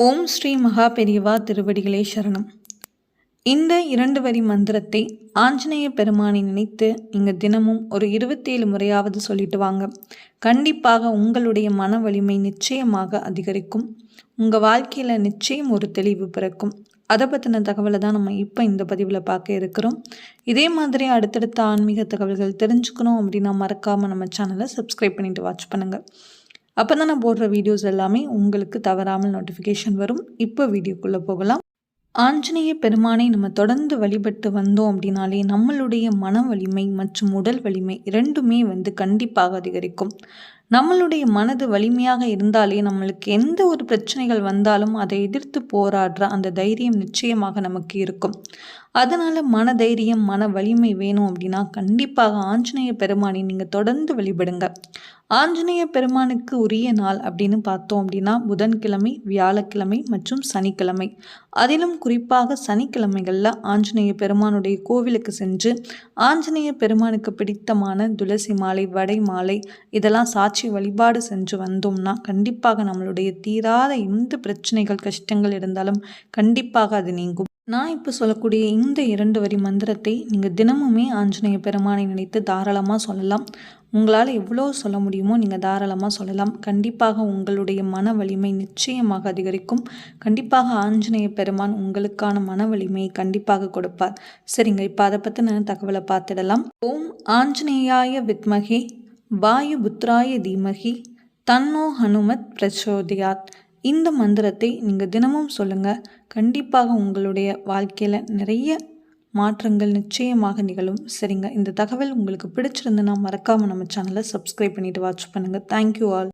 ஓம் ஸ்ரீ மகா பெரியவா திருவடிகளே சரணம். இந்த 2 வரி மந்திரத்தை ஆஞ்சநேய பெருமானை நினைத்து நீங்கள் தினமும் ஒரு 27 முறையாவது சொல்லிட்டு வாங்க. கண்டிப்பாக உங்களுடைய மன வலிமை நிச்சயமாக அதிகரிக்கும். உங்கள் வாழ்க்கையில் நிச்சயம் ஒரு தெளிவு பிறக்கும். அதை பற்றின தகவலை தான் நம்ம இப்போ இந்த பதிவில் பார்க்க இருக்கிறோம். இதே மாதிரி அடுத்தடுத்த ஆன்மீக தகவல்கள் தெரிஞ்சுக்கணும் அப்படின்னா மறக்காமல் நம்ம சேனலை சப்ஸ்கிரைப் பண்ணிவிட்டு வாட்ச் பண்ணுங்கள். அப்போ தான் நான் போடுற வீடியோஸ் எல்லாமே உங்களுக்கு தவறாமல் நோட்டிஃபிகேஷன் வரும். இப்போ வீடியோக்குள்ளே போகலாம். ஆஞ்சநேய பெருமானை நம்ம தொடர்ந்து வழிபட்டு வந்தோம் அப்படின்னாலே நம்மளுடைய மன வலிமை மற்றும் உடல் வலிமை இரண்டுமே கண்டிப்பாக அதிகரிக்கும். நம்மளுடைய மனது வலிமையாக இருந்தாலே நம்மளுக்கு எந்த ஒரு பிரச்சனைகள் வந்தாலும் அதை எதிர்த்து போராடுற அந்த தைரியம் நிச்சயமாக நமக்கு இருக்கும். அதனால் மன தைரியம் மன வலிமை வேணும் அப்படின்னா கண்டிப்பாக ஆஞ்சநேய பெருமானை நீங்கள் தொடர்ந்து வழிபடுங்க. ஆஞ்சநேய பெருமானுக்கு உரிய நாள் அப்படின்னு பார்த்தோம் அப்படின்னா புதன்கிழமை, வியாழக்கிழமை மற்றும் சனிக்கிழமை. அதிலும் குறிப்பாக சனிக்கிழமைகளில் ஆஞ்சநேய பெருமானுடைய கோவிலுக்கு சென்று ஆஞ்சநேய பெருமானுக்கு பிடித்தமான துளசி மாலை, வடை மாலை இதெல்லாம் சாட்சி வழிபாடு செஞ்சு வந்தோம்னா கண்டிப்பாக நம்மளுடைய தீராத எந்த பிரச்சனைகள் கஷ்டங்கள் இருந்தாலும் கண்டிப்பாக அது நீங்கும். நான் இப்போ சொல்லக்கூடிய இந்த 2 வரி மந்திரத்தை நீங்கள் தினமுமே ஆஞ்சநேய பெருமானை நினைத்து தாராளமாக சொல்லலாம். உங்களால் எவ்வளோ சொல்ல முடியுமோ நீங்கள் தாராளமாக சொல்லலாம். கண்டிப்பாக உங்களுடைய மன வலிமை நிச்சயமாக அதிகரிக்கும். கண்டிப்பாக ஆஞ்சநேய பெருமான் உங்களுக்கான மன வலிமையை கண்டிப்பாக கொடுப்பார். சரிங்க, இப்போ அதை பற்றின தகவலை பார்த்துடலாம். ஓம் ஆஞ்சநேயாய வித்மகே வாயு புத்ராய தீமகி தன்னோ ஹனுமத் பிரச்சோதயாத். இந்த மந்திரத்தை நீங்கள் தினமும் சொல்லுங்கள். கண்டிப்பாக உங்களுடைய வாழ்க்கையில் நிறைய மாற்றங்கள் நிச்சயமாக நிகழும். சரிங்க, இந்த தகவல் உங்களுக்கு பிடிச்சிருந்துன்னா மறக்காமல் நம்ம சேனலை சப்ஸ்கிரைப் பண்ணிவிட்டு வாட்ச் பண்ணுங்கள். Thank you all.